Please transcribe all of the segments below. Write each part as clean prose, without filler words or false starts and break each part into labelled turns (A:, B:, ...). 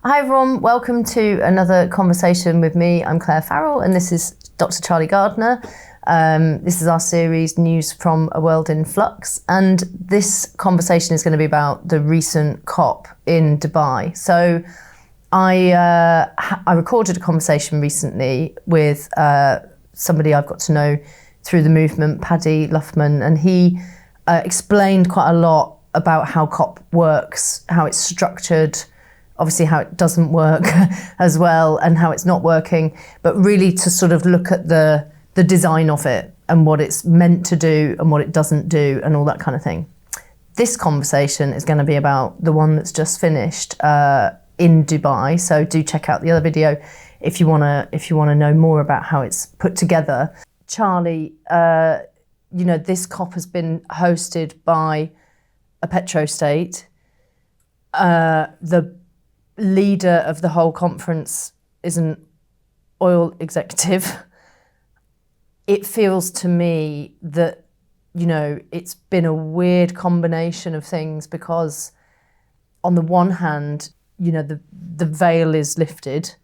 A: Hi everyone, welcome to another conversation with me. I'm Clare Farrell and this is Dr Charlie Gardner. This is our series, News from a World in Flux, and this conversation is going to be about the recent COP in Dubai. So I recorded a conversation recently with somebody I've got to know through the movement, Paddy Luffman, and he explained quite a lot about how COP works, how it's structured, obviously how it doesn't work as well, and how it's not working, but really to sort of look at the design of it and what it's meant to do and what it doesn't do and all that kind of thing. This conversation is going to be about the one that's just finished in Dubai. So do check out the other video if you want to know more about how it's put together. Charlie, this COP has been hosted by a petrostate. The leader of the whole conference is an oil executive. It feels to me that, it's been a weird combination of things because on the one hand, the veil is lifted.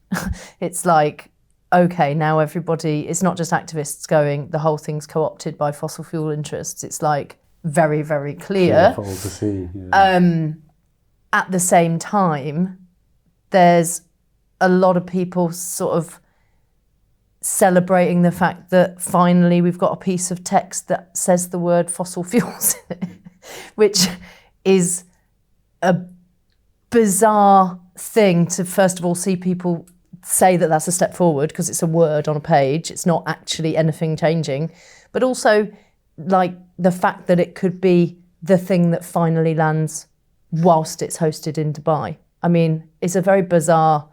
A: It's like, okay, now everybody, it's not just activists going, the whole thing's co-opted by fossil fuel interests. It's like very, very clear.
B: Beautiful to see. Yeah.
A: At the same time, there's a lot of people sort of celebrating the fact that finally we've got a piece of text that says the word fossil fuels in it, which is a bizarre thing to first of all see people say that that's a step forward because it's a word on a page, it's not actually anything changing, but also like the fact that it could be the thing that finally lands whilst it's hosted in Dubai. I mean, it's a very bizarre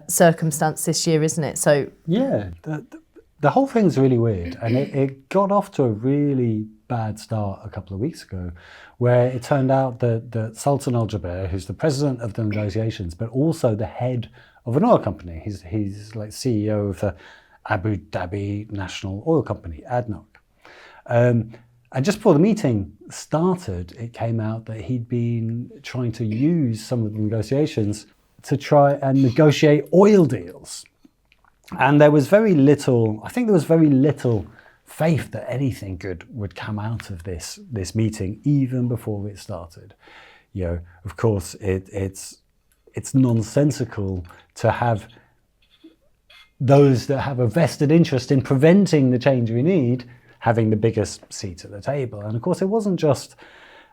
A: circumstance this year, isn't it? So
B: yeah, the whole thing's really weird, and it got off to a really bad start a couple of weeks ago, where it turned out that Sultan Al Jaber, who's the president of the negotiations, but also the head of an oil company, he's like CEO of the Abu Dhabi National Oil Company, ADNOC. And just before the meeting started, it came out that he'd been trying to use some of the negotiations to try and negotiate oil deals. And there was very little faith that anything good would come out of this meeting, even before it started. Of course, it's nonsensical to have those that have a vested interest in preventing the change we need having the biggest seat at the table. And of course, it wasn't just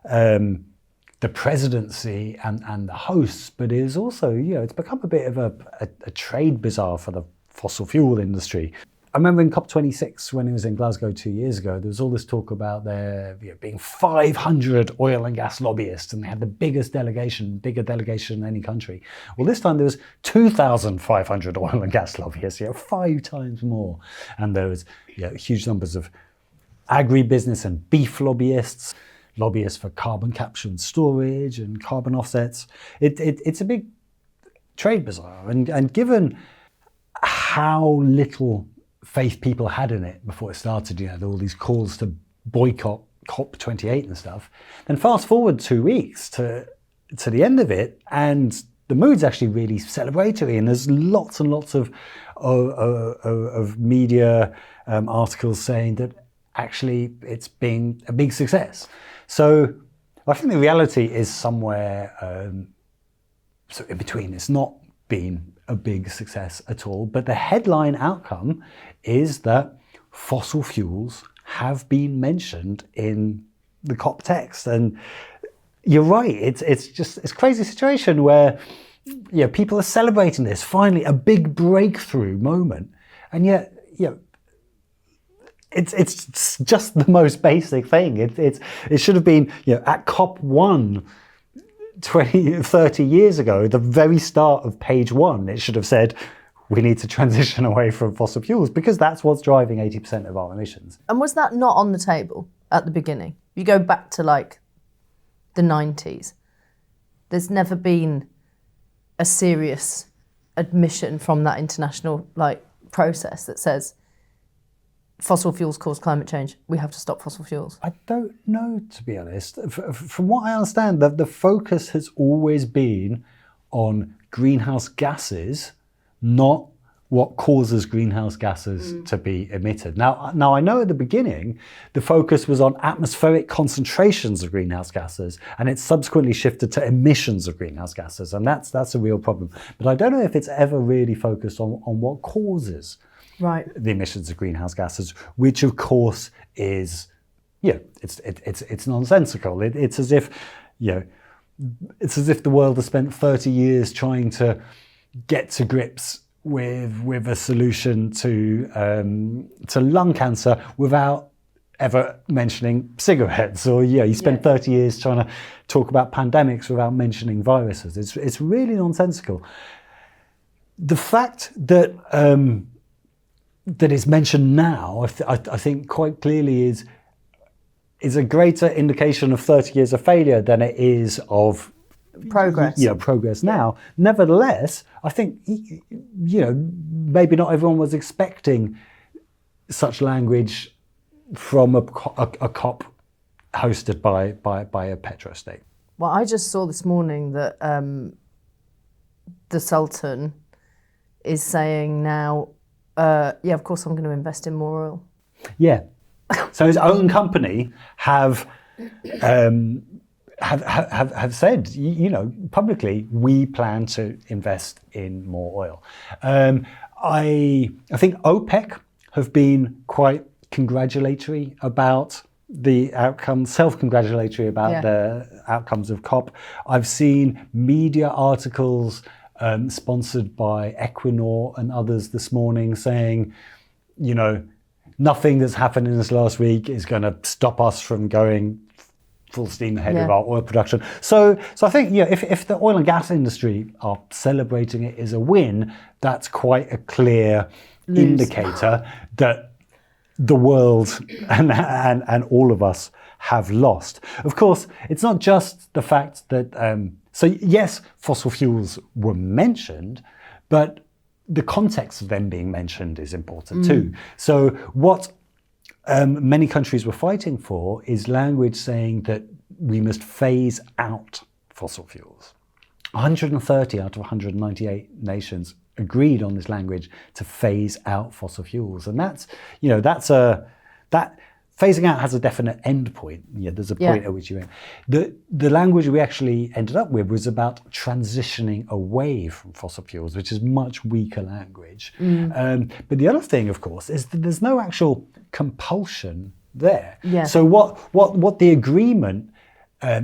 B: the presidency and the hosts, but it is also, it's become a bit of a trade bazaar for the fossil fuel industry. I remember in COP26, when it was in Glasgow 2 years ago, there was all this talk about there being 500 oil and gas lobbyists, and they had the bigger delegation in any country. Well, this time there was 2,500 oil and gas lobbyists, 5 times more. And there was huge numbers of agribusiness and beef lobbyists for carbon capture and storage and carbon offsets. It's a big trade bazaar. And given how little faith people had in it before it started, there were all these calls to boycott COP28 and stuff, then fast forward 2 weeks to the end of it, and the mood's actually really celebratory, and there's lots and lots of media articles saying that actually it's been a big success. So I think the reality is somewhere so in between. It's not been a big success at all, but the headline outcome is that fossil fuels have been mentioned in the COP text. And you're right, it's a crazy situation where people are celebrating this, finally a big breakthrough moment, and yet it's just the most basic thing. It should have been at COP1 30 years ago, the very start of page 1, it should have said we need to transition away from fossil fuels because that's what's driving 80% of our emissions.
A: And was that not on the table at the beginning? You go back to like the 90s. There's never been a serious admission from that international process that says fossil fuels cause climate change. We have to stop fossil fuels.
B: I don't know, to be honest. From what I understand, the focus has always been on greenhouse gases, not what causes greenhouse gases to be emitted. Now I know at the beginning, the focus was on atmospheric concentrations of greenhouse gases, and it's subsequently shifted to emissions of greenhouse gases, and that's a real problem. But I don't know if it's ever really focused on what causes the emissions of greenhouse gases, which of course is, it's nonsensical. It's as if, it's as if the world has spent 30 years trying to get to grips with a solution to lung cancer without ever mentioning cigarettes, or you spend 30 years trying to talk about pandemics without mentioning viruses. It's really nonsensical. The fact that that is mentioned now, I think quite clearly is a greater indication of 30 years of failure than it is of
A: progress.
B: Progress now. Nevertheless, I think, maybe not everyone was expecting such language from a COP hosted by a petrostate.
A: Well, I just saw this morning that the Sultan is saying now, of course I'm going to invest in more oil. Yeah.
B: So his own company have said, publicly, we plan to invest in more oil. I think OPEC have been quite congratulatory about the outcome, self-congratulatory about the outcomes of COP. I've seen media articles sponsored by Equinor and others this morning saying, nothing that's happened in this last week is going to stop us from going full steam ahead with our oil production. So I think, if the oil and gas industry are celebrating it as a win, that's quite a clear indicator that the world and all of us have lost. Of course, it's not just the fact that, yes, fossil fuels were mentioned, but the context of them being mentioned is important too. So what many countries were fighting for is language saying that we must phase out fossil fuels. 130 out of 198 nations agreed on this language to phase out fossil fuels, and that phasing out has a definite end point. There's a point at which you end. The language we actually ended up with was about transitioning away from fossil fuels, which is much weaker language. But the other thing, of course, is that there's no actual compulsion there. So what the agreement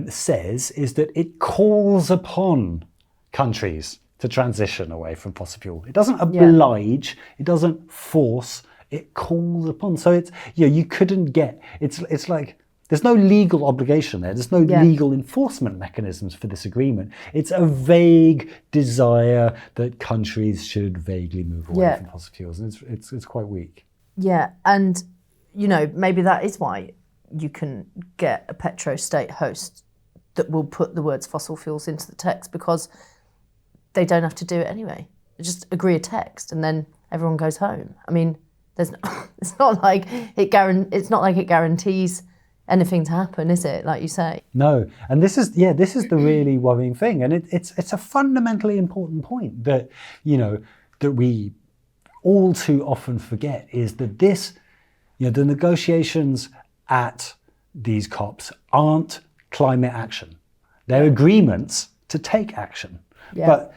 B: says is that it calls upon countries to transition away from fossil fuel. It doesn't oblige, it doesn't force, it calls upon. So it's, you couldn't get, it's like, there's no legal obligation there. There's no legal enforcement mechanisms for this agreement. It's a vague desire that countries should vaguely move away from fossil fuels. And it's quite weak.
A: Yeah, and, maybe that is why you can get a petrostate host that will put the words fossil fuels into the text, because they don't have to do it anyway. They just agree a text and then everyone goes home. I mean, it's not like it guarantees anything to happen, is it? Like you say.
B: No, and this is the really worrying thing, and it's a fundamentally important point that that we all too often forget, is that this, the negotiations at these COPs aren't climate action. They're agreements to take action. But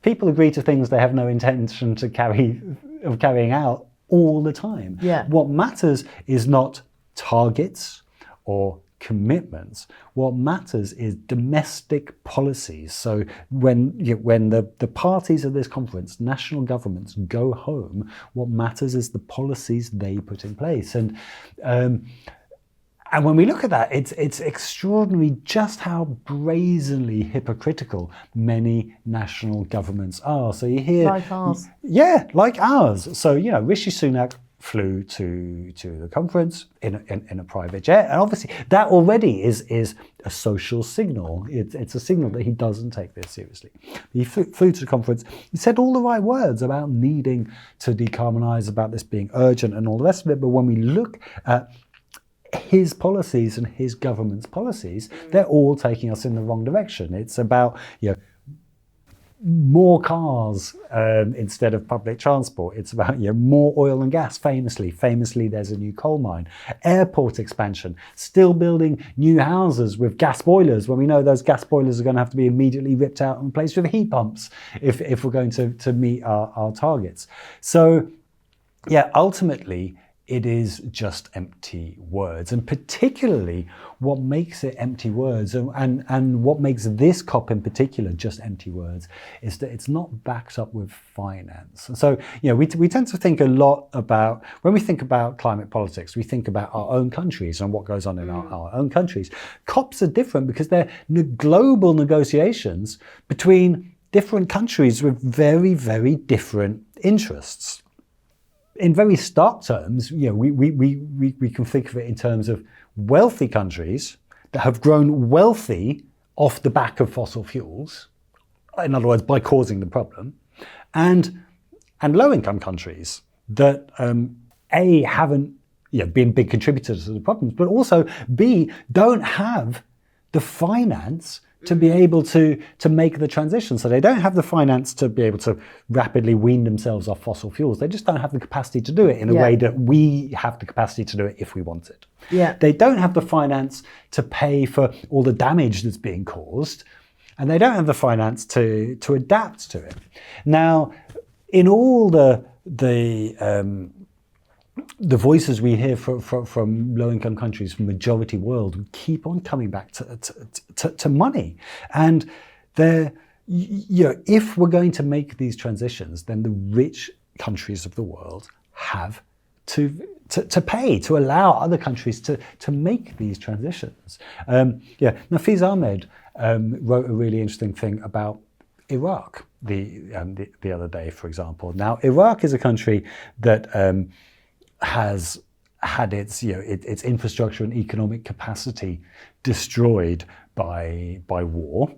B: people agree to things they have no intention of carrying out all the time. What matters is not targets or commitments. What matters is domestic policies. So when the parties of this conference, national governments, go home, what matters is the policies they put in place. And when we look at that, it's extraordinary just how brazenly hypocritical many national governments are. So you hear,
A: like ours.
B: Like ours. So Rishi Sunak flew to the conference in a private jet, and obviously that already is a social signal. It's a signal that he doesn't take this seriously. He flew to the conference. He said all the right words about needing to decarbonise, about this being urgent, and all the rest of it. But when we look at his policies and his government's policies, they're all taking us in the wrong direction. It's about more cars instead of public transport. It's about more oil and gas. Famously, there's a new coal mine. Airport expansion. Still building new houses with gas boilers when we know those gas boilers are going to have to be immediately ripped out and replaced with heat pumps if we're going to meet our targets. So, ultimately, it is just empty words, and particularly what makes it empty words and what makes this COP in particular just empty words is that it's not backed up with finance. So, we tend to think a lot about, when we think about climate politics, we think about our own countries and what goes on in our own countries. COPs are different because they're global negotiations between different countries with very, very different interests. In very stark terms, we can think of it in terms of wealthy countries that have grown wealthy off the back of fossil fuels, in other words, by causing the problem, and low-income countries that A, haven't been big contributors to the problems, but also B, don't have the finance to be able to make the transition. So they don't have the finance to be able to rapidly wean themselves off fossil fuels. They just don't have the capacity to do it in a way that we have the capacity to do it if we want it.
A: Yeah.
B: They don't have the finance to pay for all the damage that's being caused, and they don't have the finance to adapt to it. Now, in all the voices we hear from low-income countries, from majority world, we keep on coming back to money. And if we're going to make these transitions, then the rich countries of the world have to pay, to allow other countries to make these transitions. Nafeez Ahmed wrote a really interesting thing about Iraq the other day, for example. Now, Iraq is a country that has had its infrastructure and economic capacity destroyed by war,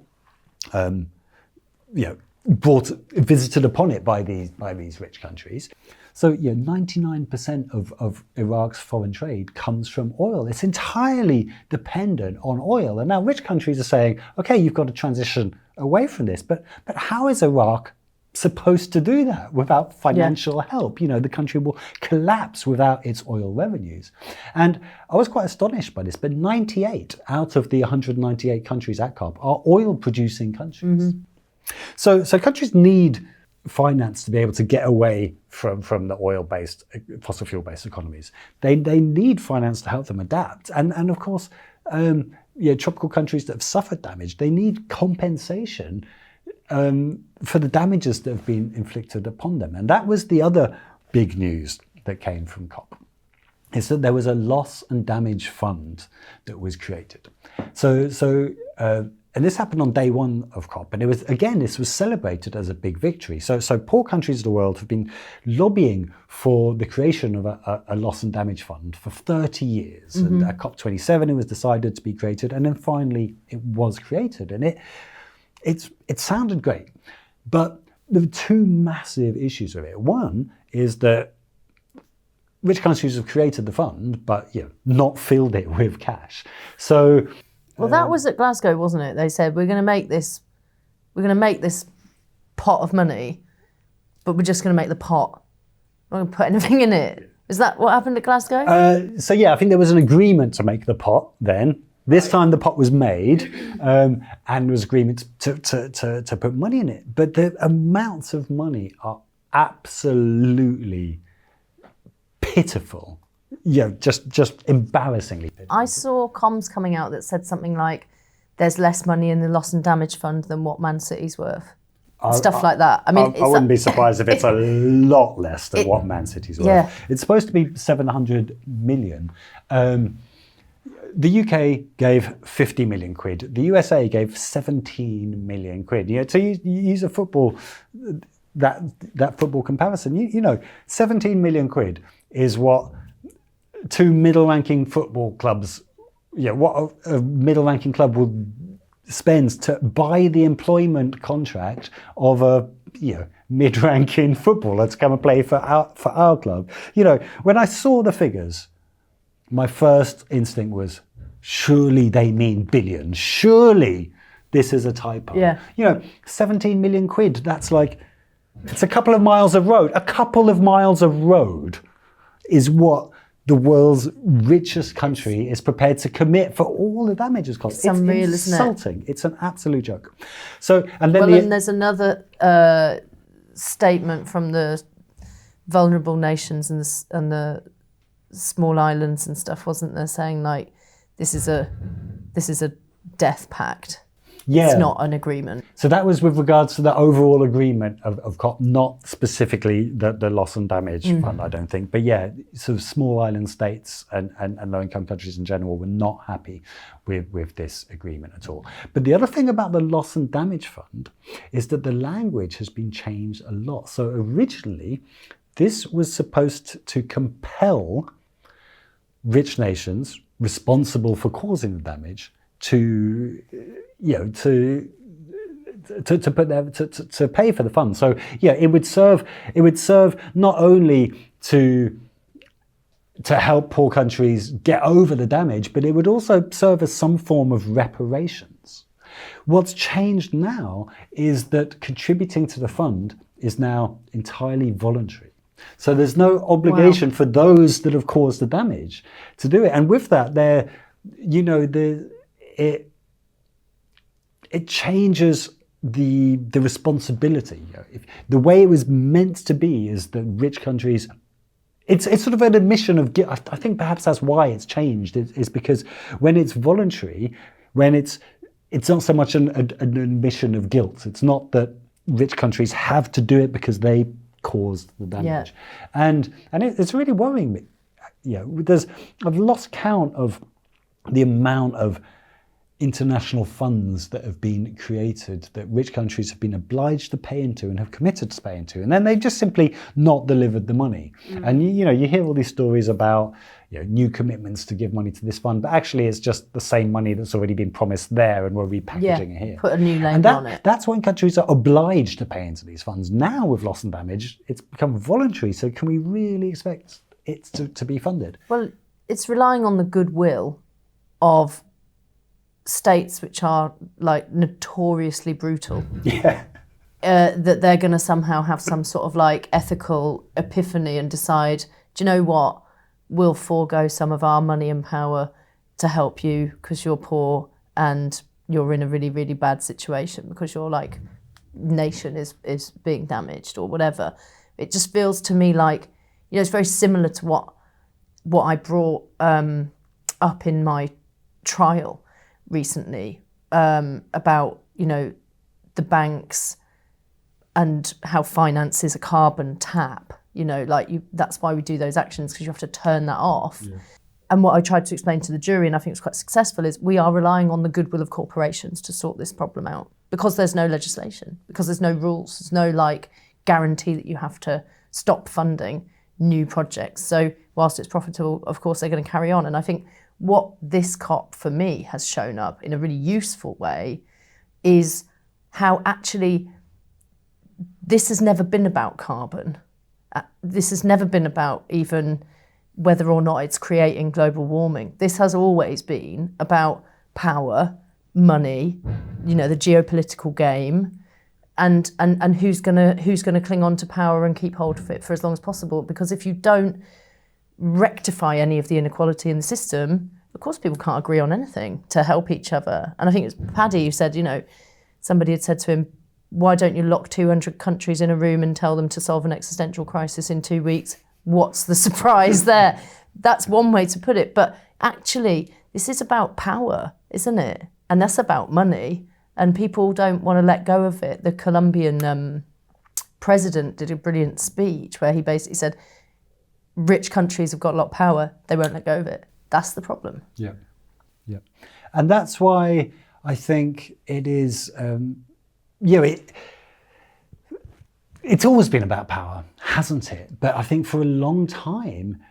B: visited upon it by these rich countries. So 99% of Iraq's foreign trade comes from oil. It's entirely dependent on oil. And now rich countries are saying, okay, you've got to transition away from this, but how is Iraq supposed to do that without financial help? The country will collapse without its oil revenues. And I was quite astonished by this, but 98 out of the 198 countries at COP are oil producing countries. Mm-hmm. So countries need finance to be able to get away from the oil-based, fossil fuel-based economies. They need finance to help them adapt. And of course, tropical countries that have suffered damage, they need compensation for the damages that have been inflicted upon them. And that was the other big news that came from COP, is that there was a loss and damage fund that was created. And this happened on day one of COP, and this was celebrated as a big victory. So poor countries of the world have been lobbying for the creation of a loss and damage fund for 30 years. Mm-hmm. And at COP27 it was decided to be created, and then finally it was created. And it sounded great, but there were two massive issues with it. One is that rich countries have created the fund, but not filled it with cash. So,
A: well, that was at Glasgow, wasn't it? They said we're going to make this pot of money, but we're just going to make the pot. We're not going to put anything in it. Is that what happened at Glasgow?
B: I think there was an agreement to make the pot then. This time the pot was made, and there was agreement to put money in it. But the amounts of money are absolutely pitiful. Just embarrassingly pitiful.
A: I saw comms coming out that said something like, there's less money in the loss and damage fund than what Man City's worth. Stuff like that. I mean,
B: I wouldn't be surprised if it's a lot less than what Man City's worth.
A: Yeah.
B: It's supposed to be 700 million. The UK gave 50 million quid. The USA gave 17 million quid. To use a football, that football comparison, 17 million quid is what two middle-ranking football clubs, what a middle-ranking club would spend to buy the employment contract of a mid-ranking footballer to come and play for our club. When I saw the figures, my first instinct was, surely they mean billions. Surely this is a typo.
A: Yeah.
B: 17 million quid, that's like, it's a couple of miles of road. A couple of miles of road is what the world's richest country is prepared to commit for all the damage it's caused.
A: It's unreal, isn't it?
B: Insulting. It's an absolute joke. So, and then
A: and there's another statement from the vulnerable nations and the small islands and stuff, wasn't there, saying like this is a death pact.
B: Yeah.
A: It's not an agreement.
B: So that was with regards to the overall agreement of COP, not specifically the loss and damage fund, I don't think. But yeah, sort of small island states and low-income countries in general were not happy with this agreement at all. But the other thing about the loss and damage fund is that the language has been changed a lot. So originally, this was supposed to compel rich nations responsible for causing the damage to pay for the fund. So yeah, it would serve not only to help poor countries get over the damage, but it would also serve as some form of reparations. What's changed now is that contributing to the fund is now entirely voluntary. So there's no obligation for those that have caused the damage to do it. And with that, it changes the responsibility. The way it was meant to be is that rich countries, it's sort of an admission of guilt. I think perhaps that's why it's changed, is because when it's voluntary, when it's not so much an admission of guilt. It's not that rich countries have to do it because they caused the damage. Yeah. And it's really worrying me. I've lost count of the amount of international funds that have been created that rich countries have been obliged to pay into and have committed to pay into, and then they've just simply not delivered the money. And you hear all these stories about new commitments to give money to this fund, but actually it's just the same money that's already been promised there, and we're repackaging it here.
A: Put a new label on it.
B: That's when countries are obliged to pay into these funds. Now with loss and damage, it's become voluntary. So can we really expect it to be funded?
A: Well, it's relying on the goodwill of states which are like notoriously brutal.
B: Yeah.
A: That they're going to somehow have some sort of like ethical epiphany and decide, do you know what? We'll forego some of our money and power to help you because you're poor and you're in a really, really bad situation because your like nation is being damaged or whatever. It just feels to me like, it's very similar to what I brought up in my trial recently about the banks and how finance is a carbon tap. That's why we do those actions, because you have to turn that off. Yeah. And what I tried to explain to the jury, and I think it's quite successful, is we are relying on the goodwill of corporations to sort this problem out because there's no legislation, because there's no rules, there's no guarantee that you have to stop funding new projects. So whilst it's profitable, of course, they're going to carry on. And I think what this COP for me has shown up in a really useful way is how actually this has never been about carbon. This has never been about even whether or not it's creating global warming. This has always been about power, money, the geopolitical game, and who's gonna cling on to power and keep hold of it for as long as possible. Because if you don't rectify any of the inequality in the system, of course people can't agree on anything to help each other. And I think it was Paddy who said, somebody had said to him, why don't you lock 200 countries in a room and tell them to solve an existential crisis in 2 weeks? What's the surprise there? That's one way to put it. But actually, this is about power, isn't it? And that's about money. And people don't want to let go of it. The Colombian president did a brilliant speech where he basically said, rich countries have got a lot of power, they won't let go of it. That's the problem.
B: Yeah. And that's why I think it is... it's always been about power, hasn't it? But I think for a long time,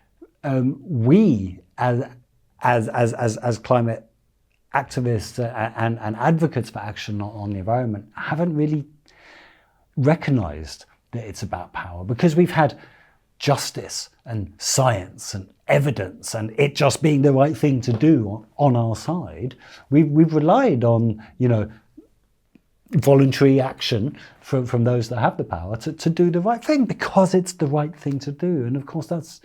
B: we as climate activists and advocates for action on the environment haven't really recognised that it's about power, because we've had justice and science and evidence and it just being the right thing to do on our side. We've relied on, voluntary action from those that have the power to do the right thing because it's the right thing to do. And of course, that's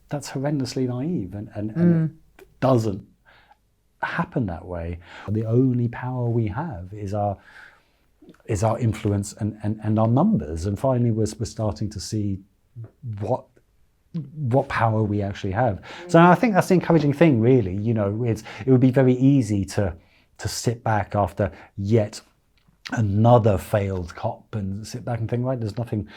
B: horrendously naive and it doesn't happen that way. The only power we have is our influence and our numbers. And finally, we're starting to see what power we actually have. So I think that's the encouraging thing, really. You know, it would be very easy to sit back after yet another failed COP and sit back and think, right, there's nothing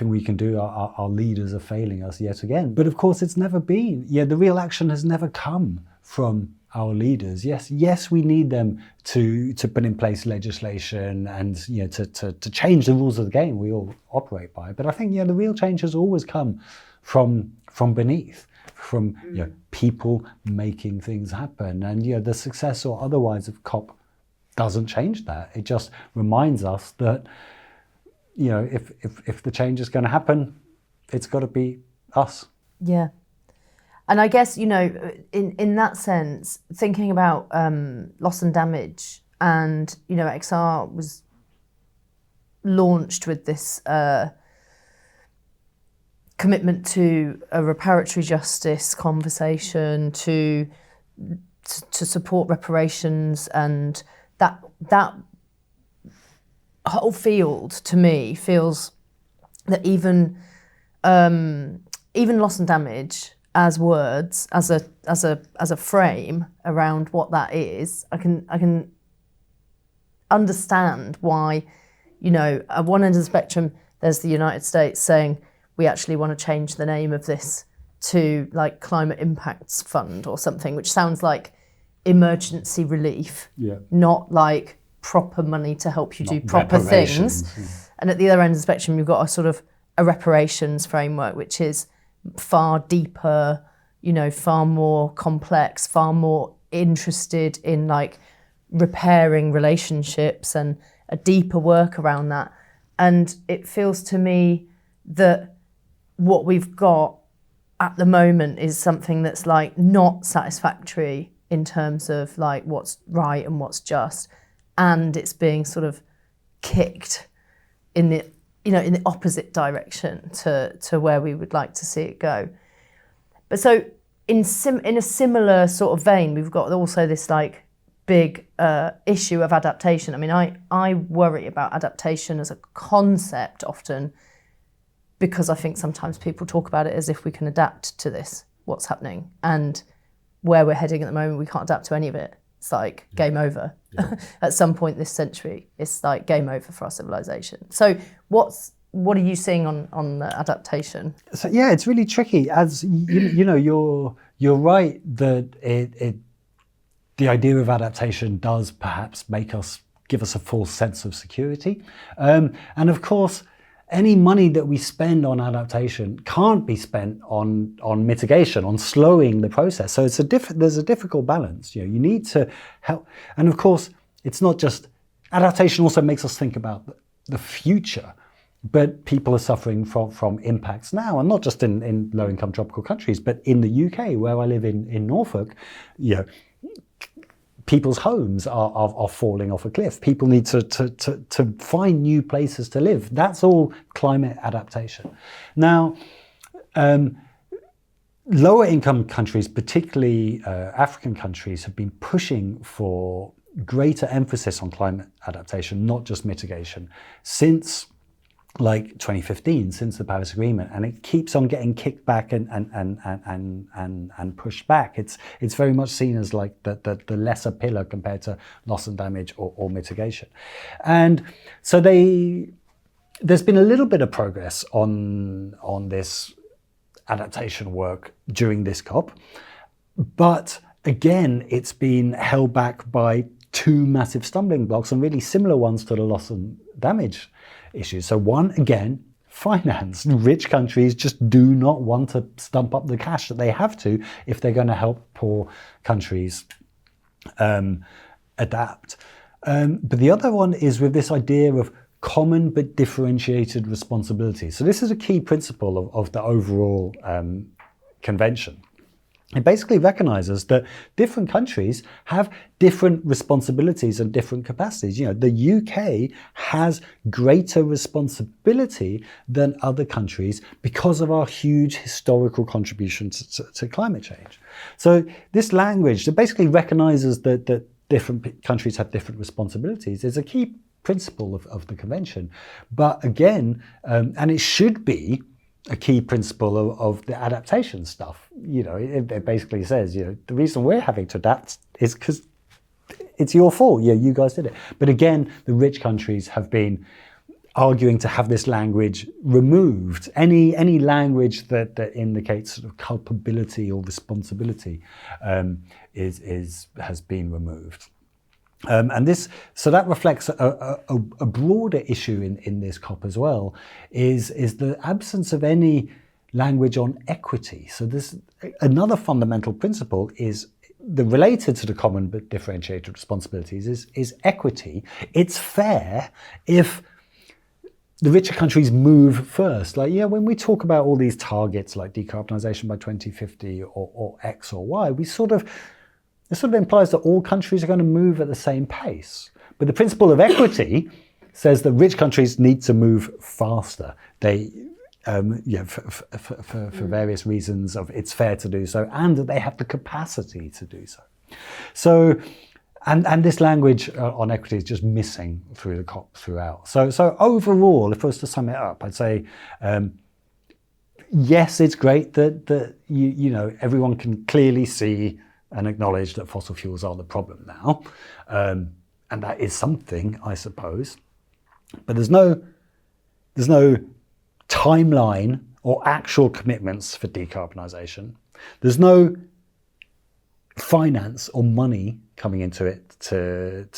B: we can do. Our leaders are failing us yet again. But of course, it's never been. Yeah, the real action has never come from our leaders. Yes, we need them to put in place legislation and to change the rules of the game we all operate by. But I think the real change has always come from beneath, from people making things happen. And the success or otherwise of COP doesn't change that. It just reminds us that if the change is going to happen, it's got to be us.
A: Yeah. And I guess, in that sense, thinking about loss and damage, and, XR was launched with this commitment to a reparatory justice conversation, to support reparations, and that whole field, to me, feels that even loss and damage as words, as a frame around what that is, I can understand why, at one end of the spectrum, there's the United States saying we actually want to change the name of this to like Climate Impacts Fund or something, which sounds like emergency relief, not like proper money to help you do proper things. And at the other end of the spectrum, you've got a sort of a reparations framework, which is far deeper, far more complex, far more interested in like repairing relationships and a deeper work around that. And it feels to me that what we've got at the moment is something that's like not satisfactory in terms of like what's right and what's just, and it's being sort of kicked in the in the opposite direction to where we would like to see it go. But so in a similar sort of vein, we've got also this like big issue of adaptation. I mean, I worry about adaptation as a concept often because I think sometimes people talk about it as if we can adapt to what's happening, and where we're heading at the moment, we can't adapt to any of it. It's like game over. At some point this century, it's like game over for our civilization. So what are you seeing on the adaptation?
B: So it's really tricky. As you're right that the idea of adaptation does perhaps give us a false sense of security, and of course, any money that we spend on adaptation can't be spent on mitigation, on slowing the process. So there's a difficult balance. You need to help, and of course, it's not just adaptation. Also makes us think about the future. But people are suffering from impacts now, and not just in low-income tropical countries, but in the UK, where I live in Norfolk. People's homes are falling off a cliff. People need to find new places to live. That's all climate adaptation. Now, lower income countries, particularly African countries, have been pushing for greater emphasis on climate adaptation, not just mitigation, since like 2015, since the Paris Agreement, and it keeps on getting kicked back and pushed back. It's very much seen as like the lesser pillar compared to loss and damage or mitigation. And so there's been a little bit of progress on this adaptation work during this COP, but again, it's been held back by two massive stumbling blocks, and really similar ones to the loss and damage issues. So one, again, finance. Rich countries just do not want to stump up the cash that they have to if they're going to help poor countries adapt. But the other one is with this idea of common but differentiated responsibility. So this is a key principle of the overall convention. It basically recognises that different countries have different responsibilities and different capacities. You know, the UK has greater responsibility than other countries because of our huge historical contribution to climate change. So this language that basically recognises that different countries have different responsibilities is a key principle of the convention. But again, and it should be a key principle of the adaptation stuff. You know, it basically says, you know, the reason we're having to adapt is because it's your fault. Yeah, you guys did it. But again, the rich countries have been arguing to have this language removed. Any language that indicates sort of culpability or responsibility has been removed. So that reflects a broader issue in this COP as well, is the absence of any language on equity. So this another fundamental principle is related to the common but differentiated responsibilities is equity. It's fair if the richer countries move first. Like, yeah, when we talk about all these targets like decarbonisation by 2050 or X or Y, it sort of implies that all countries are going to move at the same pace. But the principle of equity says that rich countries need to move faster. They, for various reasons of it's fair to do so, and that they have the capacity to do so. So, and this language on equity is just missing through the COP throughout. So overall, if I was to sum it up, I'd say, yes, it's great that you know everyone can clearly see and acknowledge that fossil fuels are the problem now. And that is something, I suppose. But there's no timeline or actual commitments for decarbonisation. There's no finance or money coming into it to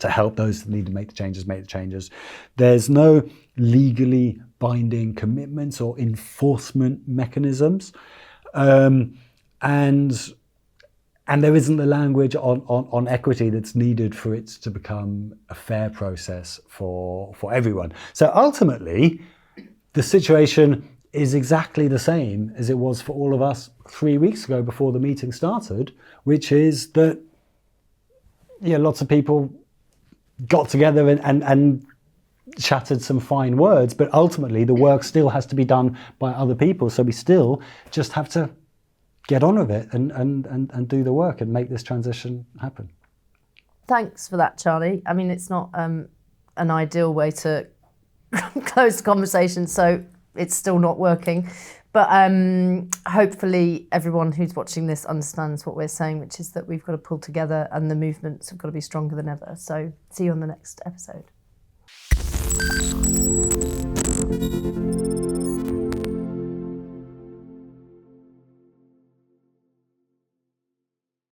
B: help those that need to make the changes. There's no legally binding commitments or enforcement mechanisms. And there isn't the language on equity that's needed for it to become a fair process for everyone. So ultimately, the situation is exactly the same as it was for all of us 3 weeks ago before the meeting started, which is that lots of people got together and chattered some fine words, but ultimately the work still has to be done by other people. So we still just have to get on with it and do the work and make this transition happen.
A: Thanks for that, Charlie. I mean, it's not an ideal way to close the conversation, so it's still not working. But hopefully everyone who's watching this understands what we're saying, which is that we've got to pull together and the movements have got to be stronger than ever. So see you on the next episode.